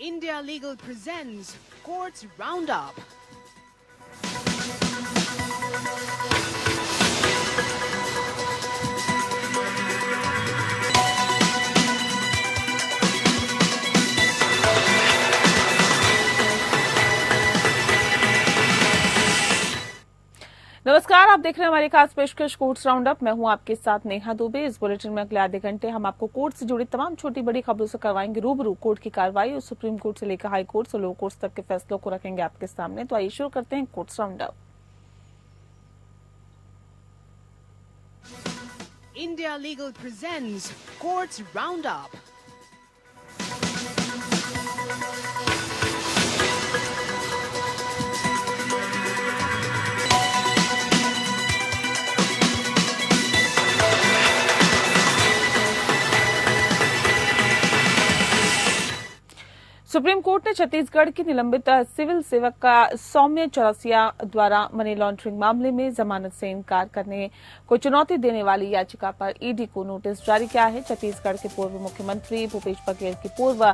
India Legal presents Courts Roundup. नमस्कार, आप देख रहे हैं हमारी खास पेशकश कोर्ट्स राउंडअप। मैं हूं आपके साथ नेहा दुबे। इस बुलेटिन में अगले आधे घंटे हम आपको कोर्ट से जुड़ी तमाम छोटी बड़ी खबरों से करवाएंगे रूबरू। कोर्ट की कार्रवाई और सुप्रीम कोर्ट से लेकर हाई कोर्ट और लो कोर्ट तक के फैसलों को रखेंगे आपके सामने। तो आइए शुरू करते हैं courts roundup. India Legal presents Courts Roundup. Supreme court ने छत्तीसगढ़ की निलंबित सिविल सेवक का सौम्य चौरसिया द्वारा मनी लॉन्ड्रिंग मामले में जमानत से इनकार करने को चुनौती देने वाली याचिका पर ईडी को नोटिस जारी किया है। छत्तीसगढ़ के पूर्व मुख्यमंत्री भूपेश बघेल की पूर्व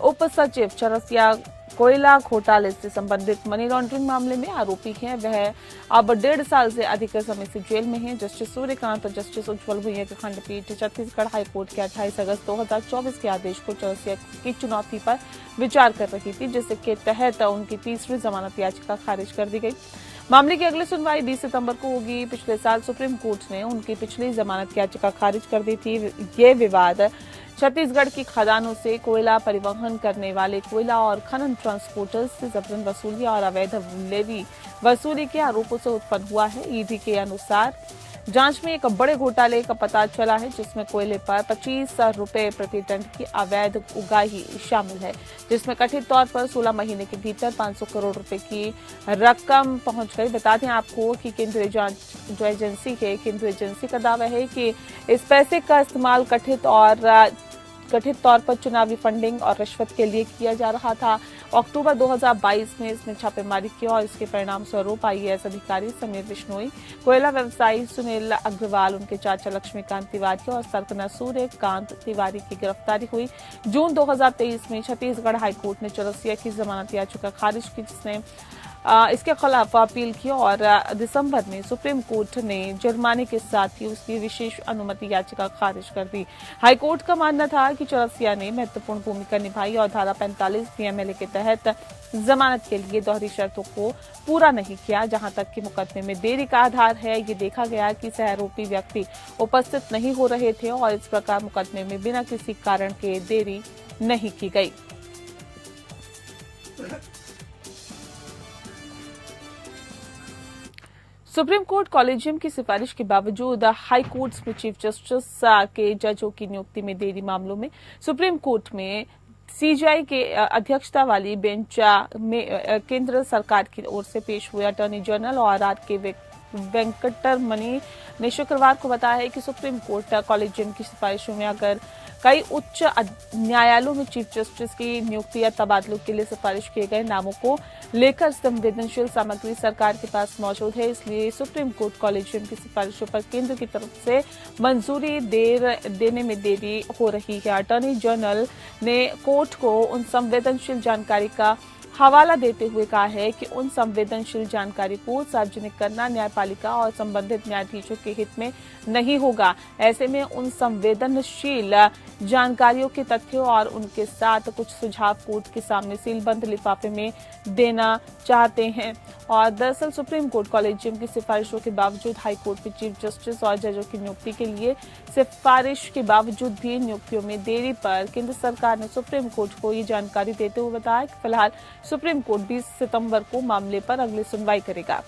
उप सचिव चौरसिया कोयला घोटाले से संबंधित मनी लॉन्ड्रिंग मामले में आरोपी हैं। वह अब 1.5 साल से अधिक समय से जेल में हैं। जस्टिस सूर्यकांत और जस्टिस उज्जवल भुइया की खंडपीठ छत्तीसगढ़ हाईकोर्ट के 28 अगस्त 2024 के आदेश को चौरसिया की चुनौती पर विचार कर रही थी, जिसके तहत उनकी तीसरी जमानत याचिका खारिज कर दी गई। मामले की अगली सुनवाई 20 सितंबर को होगी। पिछले साल सुप्रीम कोर्ट ने उनकी पिछली जमानत याचिका खारिज कर दी थी। ये विवाद छत्तीसगढ़ की खदानों से कोयला परिवहन करने वाले कोयला और खनन ट्रांसपोर्टर्स से जबरन वसूली और अवैध लेवी वसूली के आरोपों से उत्पन्न हुआ है। ईडी के अनुसार जांच में एक बड़े घोटाले का पता चला है, जिसमें कोयले पर 25 रुपए प्रति टन की अवैध उगाही शामिल है, जिसमें कथित तौर पर 16 महीने के भीतर 500 करोड़ रुपए की रकम पहुंच गई। बता दें आपको कि केंद्रीय जांच केंद्रीय एजेंसी का दावा है कि इस पैसे का इस्तेमाल कथित तौर पर चुनावी फंडिंग और रिश्वत के लिए किया जा रहा था। अक्टूबर 2022 में इसने छापेमारी की और इसके परिणाम स्वरूप आईएएस अधिकारी समीर बिश्नोई, कोयला व्यवसायी सुनील अग्रवाल, उनके चाचा लक्ष्मीकांत तिवारी और सरकना सूर्यकांत तिवारी की गिरफ्तारी हुई। जून 2023 में छत्तीसगढ़ हाईकोर्ट ने चौरसिया की जमानत याचिका खारिज की, जिसने इसके खिलाफ अपील की और दिसंबर में सुप्रीम कोर्ट ने जुर्माने के साथ ही उसकी विशेष अनुमति याचिका खारिज कर दी। हाईकोर्ट का मानना था कि चौरसिया ने महत्वपूर्ण भूमिका निभाई और धारा 45 पीएमएलए के तहत जमानत के लिए दोहरी शर्तों को पूरा नहीं किया। जहां तक कि मुकदमे में देरी का आधार है, ये देखा गया कि सहआरोपी व्यक्ति उपस्थित नहीं हो रहे थे और इस प्रकार मुकदमे में बिना किसी कारण के देरी नहीं की गई। सुप्रीम कोर्ट कॉलेजियम की सिफारिश के बावजूद हाई कोर्ट्स में चीफ जस्टिस के जजों की नियुक्ति में देरी मामलों में सुप्रीम कोर्ट में सीजीआई के अध्यक्षता वाली बेंच में केंद्र सरकार की ओर से पेश हुए अटॉर्नी जनरल और आर के वेंकटरमणि ने शुक्रवार को बताया है कि सुप्रीम कोर्ट कॉलेजियम की सिफारिशों में अगर कई उच्च न्यायालयों में चीफ जस्टिस की नियुक्ति या तबादलों के लिए सिफारिश किए गए नामों को लेकर संवेदनशील सामग्री सरकार के पास मौजूद है, इसलिए सुप्रीम कोर्ट कॉलेजियम की सिफारिशों पर केंद्र की तरफ से मंजूरी देने में देरी हो रही है। अटॉर्नी जनरल ने कोर्ट को उन संवेदनशील जानकारी का हवाला देते हुए कहा है कि उन संवेदनशील जानकारी को सार्वजनिक करना न्यायपालिका और संबंधित न्यायाधीशों के हित में नहीं होगा। ऐसे में उन संवेदनशील जानकारियों के तथ्यों और उनके साथ कुछ सुझाव कोर्ट के सामने सीलबंद लिफाफे में देना चाहते हैं। और दरअसल सुप्रीम कोर्ट कॉलेजियम की सिफारिशों के बावजूद हाई कोर्ट में चीफ जस्टिस और जजों की नियुक्ति के लिए सिफारिश के बावजूद भी नियुक्तियों में देरी पर केंद्र सरकार ने सुप्रीम कोर्ट को ये जानकारी देते हुए बताया कि फिलहाल सुप्रीम कोर्ट 20 सितंबर को मामले पर अगली सुनवाई करेगा।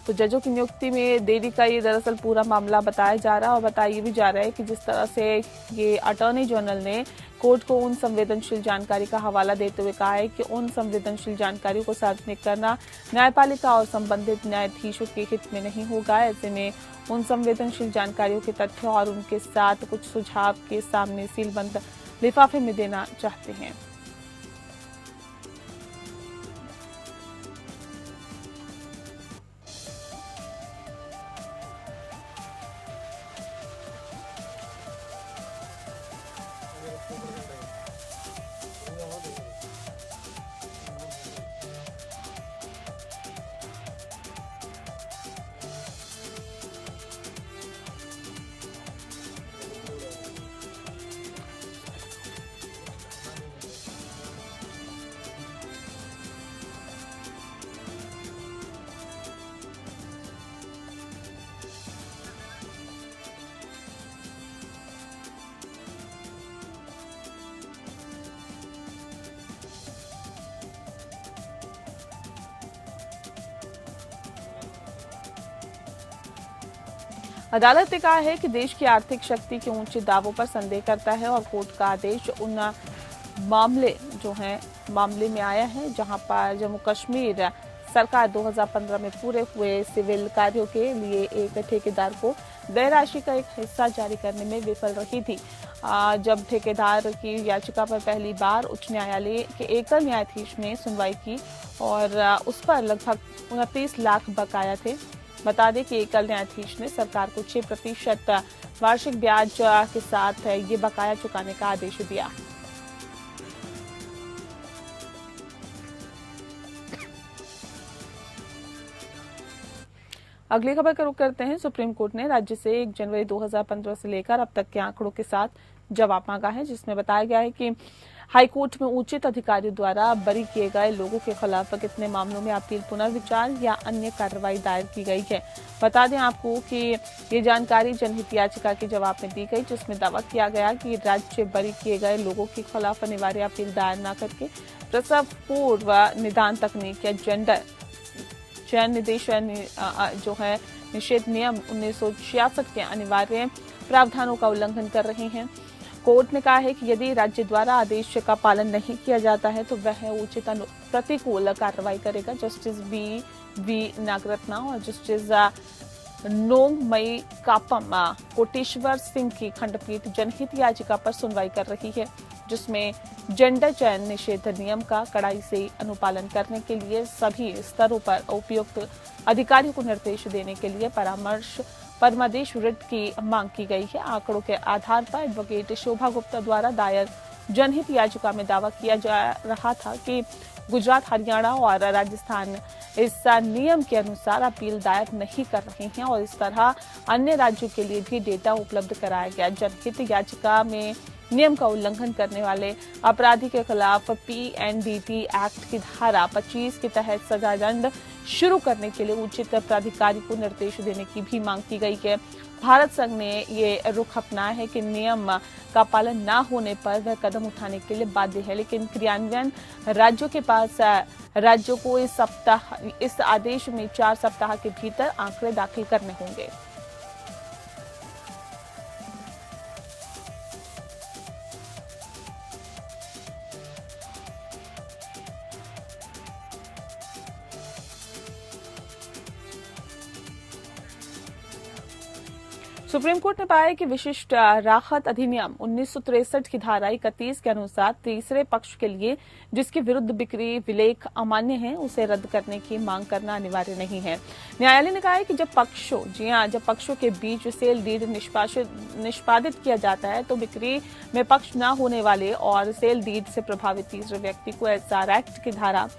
तो जजों की नियुक्ति में देरी का ये दरअसल पूरा मामला बताया जा रहा है और बताया भी जा रहा है कि जिस तरह से ये अटॉर्नी जनरल ने कोर्ट को उन संवेदनशील जानकारी का हवाला देते हुए कहा है कि उन संवेदनशील जानकारी को सार्वजनिक करना न्यायपालिका और संबंधित न्यायाधीशों के हित में नहीं होगा। ऐसे में उन संवेदनशील जानकारियों के तथ्यों और उनके साथ कुछ सुझाव के सामने सीलबंद लिफाफे में देना चाहते हैं। अदालत ने कहा है कि देश की आर्थिक शक्ति के ऊंचे दावों पर संदेह करता है और कोर्ट का आदेश उन मामले में आया है जहां पर जम्मू कश्मीर सरकार 2015 में पूरे हुए सिविल कार्यों के लिए एक ठेकेदार को देय राशि का एक हिस्सा जारी करने में विफल रही थी। जब ठेकेदार की याचिका पर पहली बार उच्च न्यायालय के एकल न्यायाधीश ने सुनवाई की और उस पर लगभग 29 लाख बकाया थे। बता दें कि एकल न्यायाधीश ने सरकार को 6% वार्षिक ब्याज के साथ ये बकाया चुकाने का आदेश दिया। अगली खबर का रुख करते हैं। सुप्रीम कोर्ट ने राज्य से 1 जनवरी 2015 से लेकर अब तक के आंकड़ों के साथ जवाब मांगा है, जिसमें बताया गया है कि हाईकोर्ट में उचित अधिकारियों द्वारा बरी किए गए लोगों के खिलाफ कितने मामलों में अपील पुनर्विचार या अन्य कार्रवाई दायर की गई है। बता दें आपको कि ये जानकारी जनहित याचिका के जवाब में दी गई, जिसमें दावा किया गया कि राज्य बरी किए गए लोगों के खिलाफ अनिवार्य अपील दायर न करके प्रसव पूर्व निदान तकनीक या चयन निर्देश जो है निषेध नियम 1966 के अनिवार्य प्रावधानों का उल्लंघन कर रहे हैं। कोर्ट ने कहा है कि यदि राज्य द्वारा आदेश का पालन नहीं किया जाता है तो वह उचित प्रतिकूल कार्रवाई करेगा। जस्टिस बी नागरत्ना और जस्टिस नोंगमई कापम कोटेश्वर सिंह की खंडपीठ जनहित याचिका पर सुनवाई कर रही है, जिसमें जेंडर चयन निषेध नियम का कड़ाई से अनुपालन करने के लिए सभी स्तरों पर उपयुक्त अधिकारियों को निर्देश देने के लिए परमादेश रिट की मांग की गई है। आंकड़ों के आधार पर एडवोकेट शोभा गुप्ता द्वारा दायर जनहित याचिका में दावा किया जा रहा था कि गुजरात, हरियाणा और राजस्थान इस नियम के अनुसार अपील दायर नहीं कर रहे हैं और इस तरह अन्य राज्यों के लिए भी डेटा उपलब्ध कराया गया। जनहित याचिका में नियम का उल्लंघन करने वाले अपराधी के खिलाफ PNDT एक्ट की धारा 25 के तहत सजा दंड शुरू करने के लिए उचित प्राधिकारी को निर्देश देने की भी मांग की गई है। भारत संघ ने ये रुख अपनाया है कि नियम का पालन न होने पर वह कदम उठाने के लिए बाध्य है, लेकिन क्रियान्वयन राज्यों को इस आदेश में 4 सप्ताह के भीतर आंकड़े दाखिल करने होंगे। सुप्रीम कोर्ट ने पाया कि विशिष्ट राहत अधिनियम 1963 की धारा 31 के अनुसार तीसरे पक्ष के लिए जिसके विरुद्ध बिक्री विलेख अमान्य है उसे रद्द करने की मांग करना अनिवार्य नहीं है। न्यायालय ने कहा है कि जब पक्षों के बीच सेल डीड निष्पादित किया जाता है तो बिक्री में पक्ष न होने वाले और सेल डीड से प्रभावित तीसरे व्यक्ति को SR एक्ट की धारा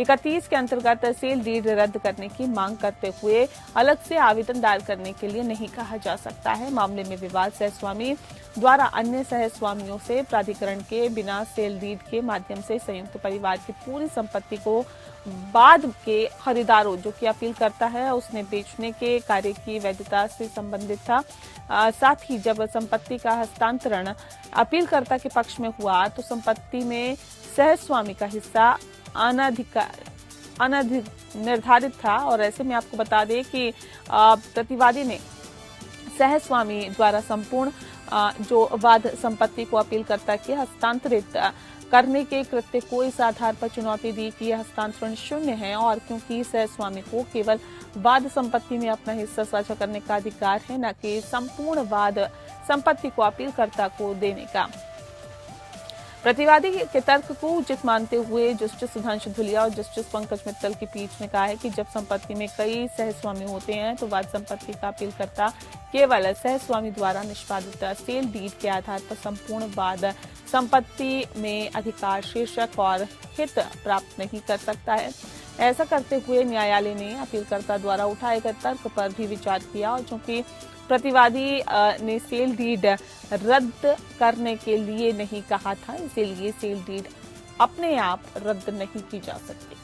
31 के अंतर्गत सेल डीड रद्द करने की मांग करते हुए अलग से आवेदन दायर करने के लिए नहीं कहा जा सकता है। मामले में विवाद सहस्वामी द्वारा अन्य सहस्वामियों से प्राधिकरण के बिना सेल डीड के माध्यम से संयुक्त परिवार की पूरी संपत्ति को बाद के खरीदारों जो कि अपील करता है उसने बेचने के कार्य की वैधता से संबंधित था। साथ ही जब संपत्ति का हस्तांतरण अपीलकर्ता के पक्ष में हुआ तो संपत्ति में सहस्वामी का हिस्सा निर्धारित था और ऐसे में आपको बता दें कि प्रतिवादी ने सहस्वामी द्वारा संपूर्ण जो वाद संपत्ति को अपीलकर्ता के हस्तांतरित करने के कृत्य को इस आधार पर चुनौती दी कि यह हस्तांतरण शून्य है और क्योंकि सहस्वामी को केवल वाद संपत्ति में अपना हिस्सा साझा करने का अधिकार है, न कि संपूर्ण वाद संपत्ति को अपीलकर्ता को देने का। प्रतिवादी के तर्क को उचित मानते हुए जस्टिस सुधांशु धुलिया और जस्टिस पंकज मित्तल की पीठ ने कहा है कि जब संपत्ति में कई सहस्वामी होते हैं तो वाद संपत्ति का अपीलकर्ता केवल सहस्वामी द्वारा निष्पादित सेल डीड के आधार पर संपूर्ण वाद संपत्ति में अधिकार शीर्षक और हित प्राप्त नहीं कर सकता है। ऐसा करते हुए न्यायालय ने अपीलकर्ता द्वारा उठाए गए तर्क पर भी विचार किया और चूंकि प्रतिवादी ने सेल डीड रद्द करने के लिए नहीं कहा था, इसीलिए सेल डीड अपने आप रद्द नहीं की जा सकती।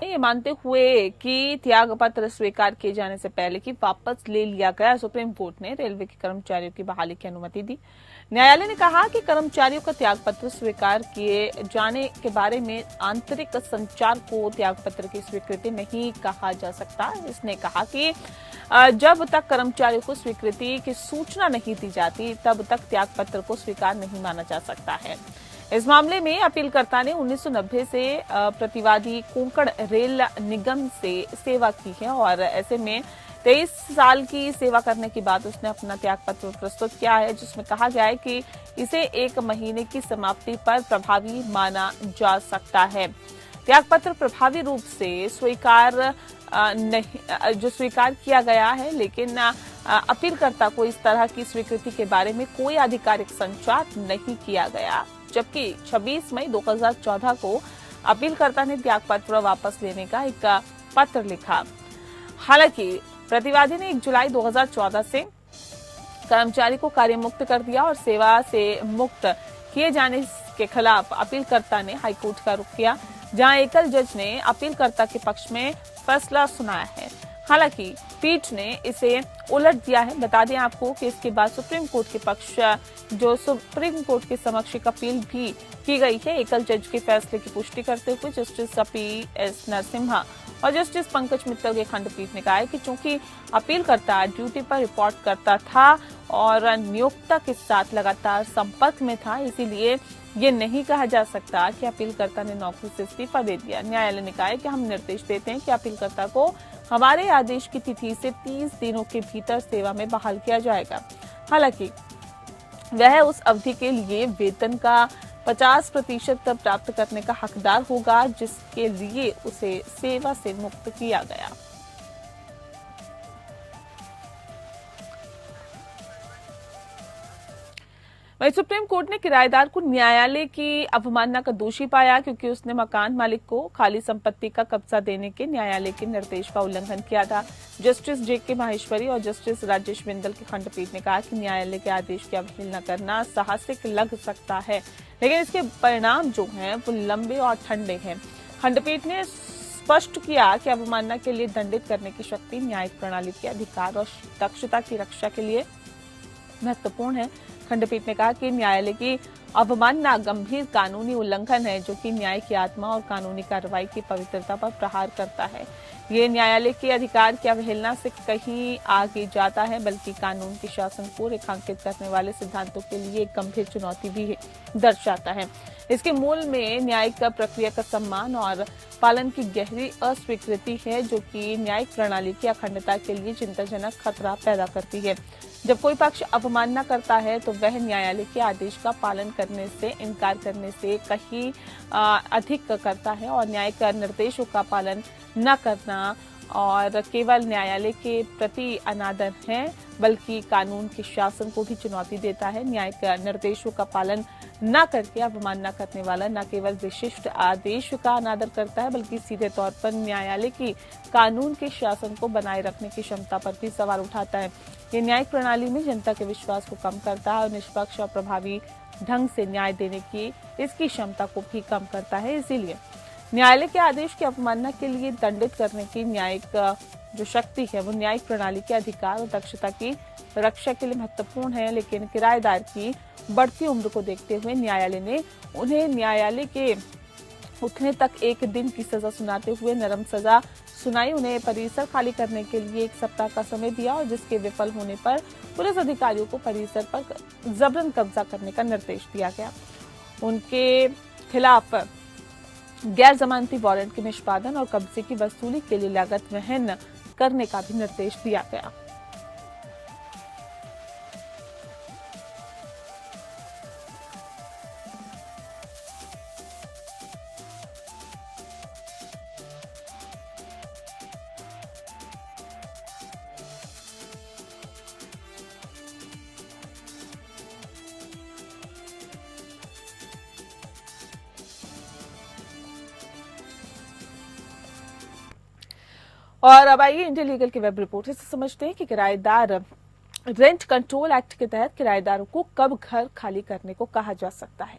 ये मानते हुए कि त्याग पत्र स्वीकार किए जाने से पहले कि वापस ले लिया गया, सुप्रीम कोर्ट ने रेलवे के कर्मचारियों की बहाली की अनुमति दी। न्यायालय ने कहा कि कर्मचारियों का त्याग पत्र स्वीकार किए जाने के बारे में आंतरिक संचार को त्याग पत्र की स्वीकृति नहीं कहा जा सकता। इसने कहा कि जब तक कर्मचारियों को स्वीकृति की सूचना नहीं दी जाती तब तक त्याग पत्र को स्वीकार नहीं माना जा सकता है। इस मामले में अपीलकर्ता ने 1990 से प्रतिवादी कोंकण रेल निगम से सेवा की है और ऐसे में 23 साल की सेवा करने के बाद उसने अपना त्याग पत्र प्रस्तुत किया है, जिसमें कहा गया है कि इसे 1 महीने की समाप्ति पर प्रभावी माना जा सकता है। त्याग पत्र प्रभावी रूप से स्वीकार किया गया है, लेकिन अपीलकर्ता को इस तरह की स्वीकृति के बारे में कोई आधिकारिक संचार नहीं किया गया। जबकि 26 मई 2014 को अपीलकर्ता ने त्याग पत्र वापस लेने का एक पत्र लिखा। हालांकि प्रतिवादी ने 1 जुलाई 2014 से कर्मचारी को कार्य मुक्त कर दिया और सेवा से मुक्त किए जाने के खिलाफ अपीलकर्ता ने हाईकोर्ट का रुख किया, जहां एकल जज ने अपीलकर्ता के पक्ष में फैसला सुनाया है। हालांकि पीठ ने इसे उलट दिया है। बता दें आपको कि इसके बाद सुप्रीम कोर्ट के समक्ष एक अपील भी की गई है। एकल जज के फैसले की पुष्टि करते हुए जस्टिस पी.एस. नरसिम्हा और जस्टिस पंकज मित्तल की खंडपीठ ने कहा है कि चूंकि अपीलकर्ता ड्यूटी पर रिपोर्ट करता था और नियोक्ता के साथ लगातार संपर्क में था, इसीलिए ये नहीं कहा जा सकता कि अपीलकर्ता ने नौकरी से इस्तीफा दे दिया। न्यायालय ने कहा है कि हम निर्देश देते हैं कि अपीलकर्ता को हमारे आदेश की तिथि से 30 दिनों के भीतर सेवा में बहाल किया जाएगा। हालांकि वह उस अवधि के लिए वेतन का 50% प्राप्त करने का हकदार होगा, जिसके लिए उसे सेवा से मुक्त किया गया। वहीं सुप्रीम कोर्ट ने किराएदार को न्यायालय की अवमानना का दोषी पाया, क्योंकि उसने मकान मालिक को खाली संपत्ति का कब्जा देने के न्यायालय के निर्देश का उल्लंघन किया था। Justice JK. माहेश्वरी और जस्टिस राजेश बिंदल की खंडपीठ ने कहा कि न्यायालय के आदेश की अवहेलना करना साहसिक लग सकता है, लेकिन इसके परिणाम जो हैं वो लंबे और ठंडे हैं। खंडपीठ ने स्पष्ट किया कि अवमानना के लिए दंडित करने की शक्ति न्यायिक प्रणाली के अधिकार और दक्षता की रक्षा के लिए महत्वपूर्ण है। खंडपीठ ने कहा कि न्यायालय की अवमानना गंभीर कानूनी उल्लंघन है, जो कि न्याय की आत्मा और कानूनी कार्रवाई की पवित्रता पर प्रहार करता है। ये न्यायालय के अधिकार की अवहेलना से कहीं आगे जाता है, बल्कि कानून के शासन को रेखांकित करने वाले सिद्धांतों के लिए एक गंभीर चुनौती भी दर्शाता है। इसके मूल में न्यायिक प्रक्रिया का सम्मान और पालन की गहरी अस्वीकृति है, जो कि न्यायिक प्रणाली की अखंडता के लिए चिंताजनक खतरा पैदा करती है। जब कोई पक्ष अवमानना करता है तो वह न्यायालय के आदेश का पालन करने से इनकार करने से कहीं अधिक करता है, और न्यायिक निर्देशों का पालन न करना और केवल न्यायालय के प्रति अनादर है, बल्कि कानून के शासन को भी चुनौती देता है। न्यायिक निर्देशों का पालन न करके अवमानना करने वाला न केवल विशिष्ट आदेश का अनादर करता है, बल्कि सीधे तौर पर न्यायालय की कानून के शासन को बनाए रखने की क्षमता पर भी सवाल उठाता है। ये न्यायिक प्रणाली में जनता के विश्वास को कम करता है और निष्पक्ष और प्रभावी ढंग से न्याय देने की इसकी क्षमता को भी कम करता है। इसीलिए न्यायालय के आदेश की अवमानना के लिए दंडित करने की न्यायिक जो शक्ति है वो न्यायिक प्रणाली के अधिकार और दक्षता की रक्षा के लिए महत्वपूर्ण है। लेकिन किराएदार की बढ़ती उम्र को देखते हुए न्यायालय ने उन्हें न्यायालय के उठने तक 1 दिन की सजा सुनाते हुए नरम सजा सुनाई। उन्हें परिसर खाली करने के लिए 1 सप्ताह का समय दिया, और जिसके विफल होने पर पुलिस अधिकारियों को परिसर पर जबरन कब्जा करने का निर्देश दिया गया। उनके खिलाफ गैर जमानती वारंट के निष्पादन और कब्जे की वसूली के लिए लागत वहन करने का भी निर्देश दिया गया। और अब आइए इंडिया लीगल की वेब रिपोर्ट से समझते हैं कि किराएदार रेंट कंट्रोल एक्ट के तहत किराएदारों को कब घर खाली करने को कहा जा सकता है।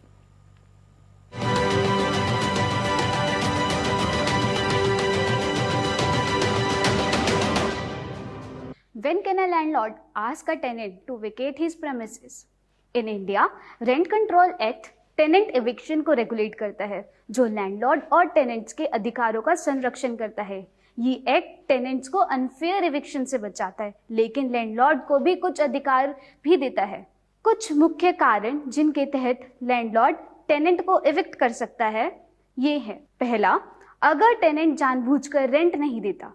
When can a landlord ask a tenant to vacate his premises? In India, Rent Control Act tenant eviction को रेगुलेट करता है, जो लैंडलॉर्ड और टेनेंट्स के अधिकारों का संरक्षण करता है। ये एक्ट टेनेंट्स को अनफेयर एविक्शन से बचाता है, लेकिन लैंडलॉर्ड को भी कुछ अधिकार भी देता है। कुछ मुख्य कारण जिनके तहत लैंडलॉर्ड टेनेंट को एविक्ट कर सकता है ये है। पहला, अगर टेनेंट जानबूझकर रेंट नहीं देता।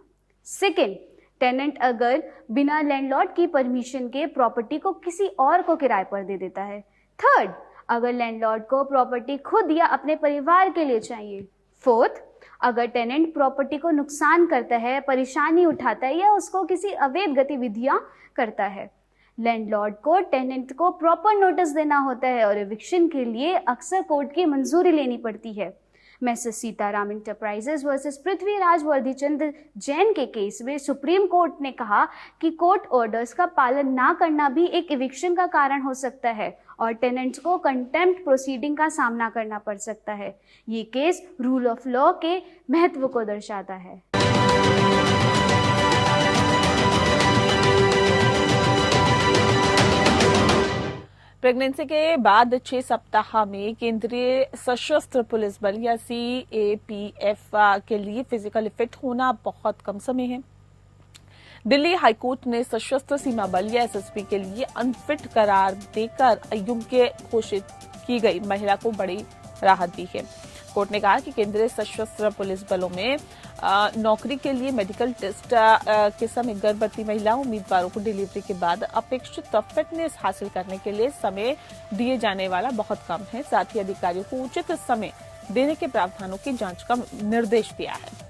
सेकेंड, टेनेंट अगर बिना लैंडलॉर्ड की परमिशन के प्रॉपर्टी को किसी और को किराए पर दे देता है। थर्ड, अगर लैंडलॉर्ड को प्रॉपर्टी खुद या अपने परिवार के लिए चाहिए। फोर्थ, अगर टेनेंट प्रॉपर्टी को नुकसान करता है, परेशानी उठाता है या उसको किसी अवैध गतिविधियां करता है। लैंडलॉर्ड को टेनेंट को प्रॉपर नोटिस देना होता है और एविक्शन के लिए अक्सर कोर्ट की मंजूरी लेनी पड़ती है। Messrs Sitaram Enterprises versus Prithviraj Vardhichand Jain के केस में सुप्रीम कोर्ट ने कहा कि कोर्ट ऑर्डर्स का पालन ना करना भी एक एविक्शन का कारण हो सकता है और टेनेंट्स को कंटेम्प्ट प्रोसीडिंग का सामना करना पड़ सकता है। ये केस रूल ऑफ लॉ के महत्व को दर्शाता है। प्रेगनेंसी के बाद 6 सप्ताह में केंद्रीय सशस्त्र पुलिस बल या CAPF के लिए फिजिकली फिट होना बहुत कम समय है। दिल्ली हाईकोर्ट ने सशस्त्र सीमा बल या SSB के लिए अनफिट करार देकर अयोग्य घोषित की गई महिला को बड़ी राहत दी है। कोर्ट ने कहा कि केंद्रीय सशस्त्र पुलिस बलों में नौकरी के लिए मेडिकल टेस्ट के समय गर्भवती महिला उम्मीदवारों को डिलीवरी के बाद अपेक्षित फिटनेस हासिल करने के लिए समय दिए जाने वाला बहुत कम है। साथ ही अधिकारियों को उचित समय देने के प्रावधानों की जांच का निर्देश दिया है।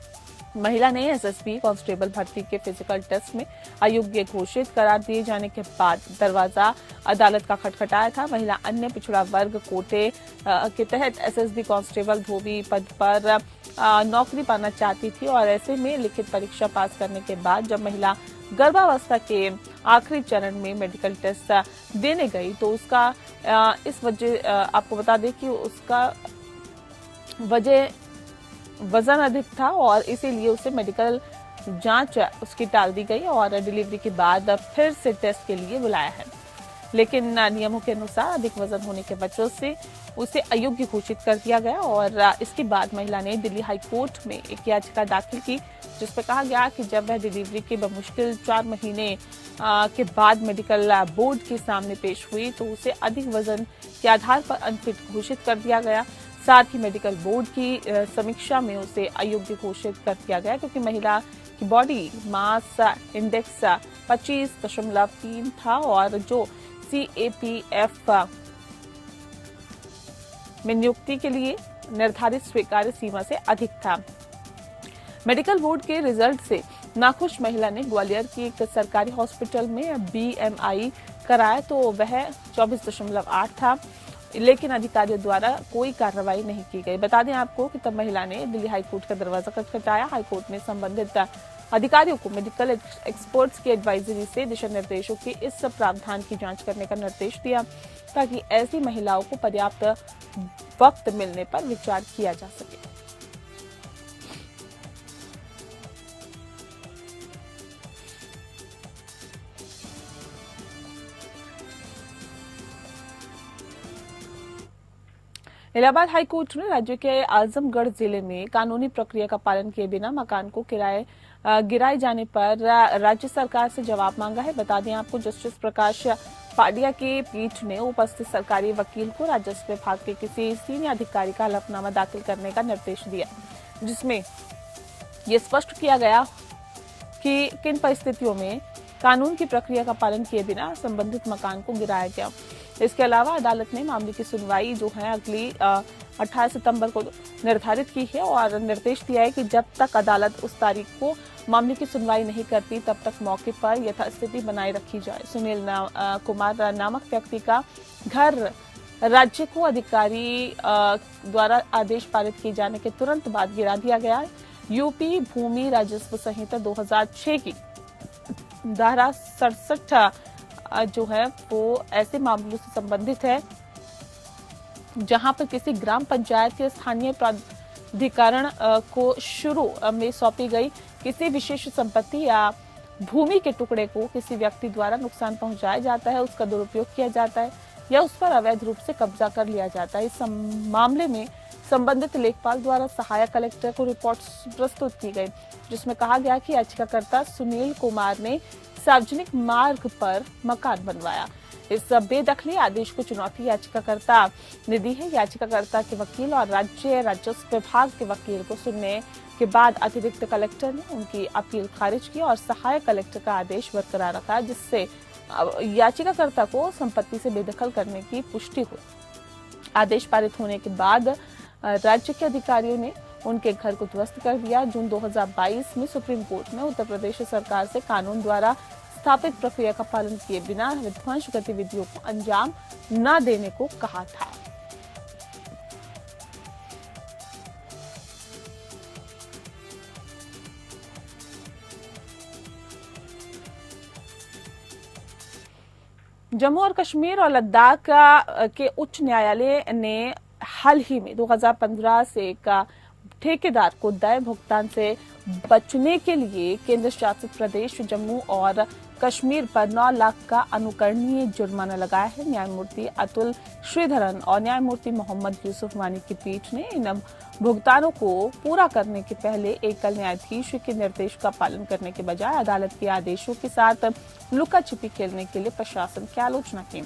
महिला ने SSB कांस्टेबल भर्ती के फिजिकल टेस्ट में अयोग्य घोषित करार दिए जाने के बाद दरवाजा अदालत का खटखटाया था। महिला अन्य पिछड़ा वर्ग कोटे के तहत SSB कांस्टेबल धोबी पद पर नौकरी पाना चाहती थी और ऐसे में लिखित परीक्षा पास करने के बाद जब महिला गर्भावस्था के आखिरी चरण में मेडिकल टेस्ट देने गई तो उसका इस वजह आपको बता दें कि उसका वजन अधिक था और इसीलिए उसे मेडिकल जांच उसकी टाल दी गई और डिलीवरी के बाद फिर से टेस्ट के लिए बुलाया है। लेकिन नियमों के अनुसार अधिक वजन होने के वजह से उसे अयोग्य घोषित कर दिया गया और इसके बाद महिला ने दिल्ली हाई कोर्ट में एक याचिका दाखिल की जिसमें कहा गया कि जब वह डिलीवरी के बमुश्किल 4 महीने के बाद मेडिकल बोर्ड के सामने पेश हुई तो उसे अधिक वजन के आधार पर अनफिट घोषित कर दिया गया। साथ ही मेडिकल बोर्ड की समीक्षा में उसे अयोग्य घोषित कर दिया गया क्योंकि महिला की बॉडी मास इंडेक्स 25.3 था और जो CAPF में नियुक्ति के लिए निर्धारित स्वीकार्य सीमा से अधिक था। मेडिकल बोर्ड के रिजल्ट से नाखुश महिला ने ग्वालियर की एक सरकारी हॉस्पिटल में BMI कराया तो वह 24.8 था, लेकिन अधिकारियों द्वारा कोई कार्रवाई नहीं की गई। बता दें आपको कि तब महिला ने दिल्ली हाईकोर्ट का दरवाजा खटखटाया। हाईकोर्ट ने संबंधित अधिकारियों को मेडिकल एक्सपर्ट्स की एडवाइजरी से दिशा निर्देशों के इस प्रावधान की जांच करने का निर्देश दिया ताकि ऐसी महिलाओं को पर्याप्त वक्त मिलने पर विचार किया जा सके। इलाहाबाद हाईकोर्ट ने राज्य के आजमगढ़ जिले में कानूनी प्रक्रिया का पालन किए बिना मकान को गिराए जाने पर राज्य सरकार से जवाब मांगा है। बता दें आपको जस्टिस प्रकाश पाडिया की पीठ ने उपस्थित सरकारी वकील को राजस्व विभाग के किसी सीनियर अधिकारी का हलफनामा दाखिल करने का निर्देश दिया जिसमें यह स्पष्ट किया गया कि किन परिस्थितियों में कानून की प्रक्रिया का पालन किए बिना संबंधित मकान को गिराया गया। इसके अलावा अदालत ने मामले की सुनवाई जो है अगली 18 सितंबर को निर्धारित की है और निर्देश दिया है कि जब तक अदालत उस तारीख को मामले की सुनवाई नहीं करती तब तक मौके पर यथास्थिति बनाए रखी जाए। सुनील कुमार नामक व्यक्ति का घर राज्य को अधिकारी द्वारा आदेश पारित किए जाने के तुरंत बाद गिरा दिया गया। यूपी भूमि राजस्व संहिता 2006 की धारा 67 जो है वो ऐसे मामलों से संबंधित है जहां पर किसी ग्राम पंचायत या स्थानीय प्राधिकरण को शुरू में सौंपी गई किसी विशेष संपत्ति या भूमि के टुकड़े को किसी व्यक्ति द्वारा नुकसान पहुंचाया जाता है, उसका दुरुपयोग किया जाता है या उस पर अवैध रूप से कब्जा कर लिया जाता है। इस मामले में संबंधित लेखपाल द्वारा सहायक कलेक्टर को रिपोर्ट प्रस्तुत की गई, जिसमें कहा गया कि याचिकाकर्ता सुनील कुमार ने सार्वजनिक मार्ग पर मकान बनवाया। इस बेदखली आदेश को चुनौती याचिकाकर्ता ने दी है। याचिकाकर्ता के वकील और राज्य राजस्व विभाग के वकील को सुनने के बाद अतिरिक्त कलेक्टर ने उनकी अपील खारिज की और सहायक कलेक्टर का आदेश बरकरार रखा, जिससे याचिकाकर्ता को संपत्ति से बेदखल करने की पुष्टि हुई। आदेश पारित होने के बाद राज्य के अधिकारियों ने उनके घर को ध्वस्त कर दिया। जून 2022 में सुप्रीम कोर्ट ने उत्तर प्रदेश सरकार से कानून द्वारा स्थापित प्रक्रिया का पालन किए बिना विध्वंस गतिविधियों को अंजाम न देने को कहा था। जम्मू और कश्मीर और लद्दाख के उच्च न्यायालय ने हाल ही में 2015 से एक ठेकेदार को देय भुगतान से बचने के लिए केंद्र शासित प्रदेश जम्मू और कश्मीर पर 9 लाख का अनुकरणीय जुर्माना लगाया है। न्यायमूर्ति अतुल श्रीधरन और न्यायमूर्ति मोहम्मद यूसुफ वानी की पीठ ने इन भुगतानों को पूरा करने के पहले एकल न्यायाधीश के निर्देश का पालन करने के बजाय अदालत के आदेशों के साथ लुका छिपी खेलने के लिए प्रशासन की आलोचना की।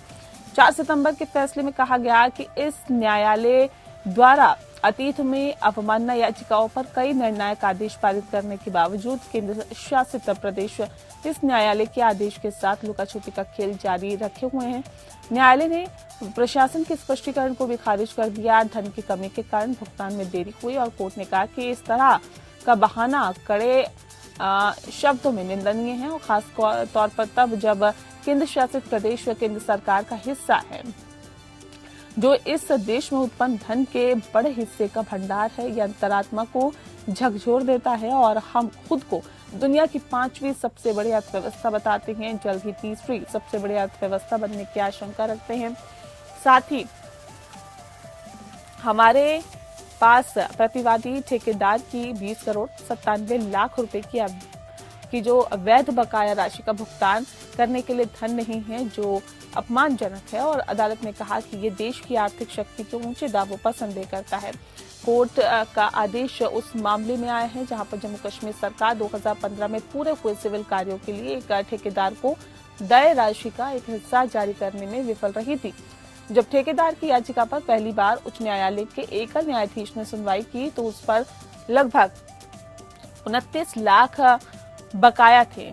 4 सितंबर के फैसले में कहा गया कि इस न्यायालय द्वारा अतीत में अवमानना याचिकाओं पर कई निर्णायक आदेश पारित करने के बावजूद केंद्र शासित प्रदेश इस न्यायालय के आदेश के साथ लुकाछुपी का खेल जारी रखे हुए हैं। न्यायालय ने प्रशासन के स्पष्टीकरण को भी खारिज कर दिया। धन की कमी के कारण भुगतान में देरी हुई और कोर्ट ने कहा कि इस तरह का बहाना कड़े शब्दों में निंदनीय है और खास तौर पर तब जब केंद्र शासित प्रदेश व केंद्र सरकार का हिस्सा है, जो इस देश में उत्पन्न धन के बड़े हिस्से का भंडार है। यह अंतरात्मा को झकझोर देता है और हम खुद को दुनिया की 5वीं सबसे बड़ी अर्थव्यवस्था बताते हैं, जल्द ही 3री सबसे बड़ी अर्थव्यवस्था बनने की आशंका रखते हैं। साथ ही हमारे पास प्रतिवादी ठेकेदार की 20 करोड़ 97 लाख रुपए की जो अवैध बकाया राशि का भुगतान करने के लिए धन नहीं है, जो अपमानजनक है और अदालत ने कहा कि ये देश की आर्थिक शक्ति के ऊंचे दावों पर संदेह करता है। कोर्ट का आदेश उस मामले में आया है जहां पर जम्मू कश्मीर सरकार 2015 में पूरे हुए सिविल कार्यों के लिए एक ठेकेदार को देय राशि का एक हिस्सा जारी करने में विफल रही थी। जब ठेकेदार की याचिका पर पहली बार उच्च न्यायालय के एकल न्यायाधीश ने सुनवाई की तो उस पर लगभग 29 लाख बकाया थे।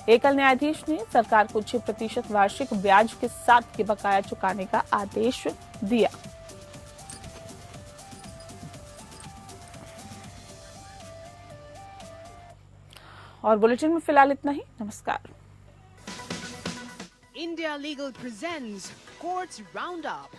एकल न्यायाधीश ने सरकार को 6% वार्षिक ब्याज के साथ के बकाया चुकाने का आदेश दिया। और बुलेटिन में फिलहाल इतना ही। नमस्कार। India Legal presents Courts Roundup.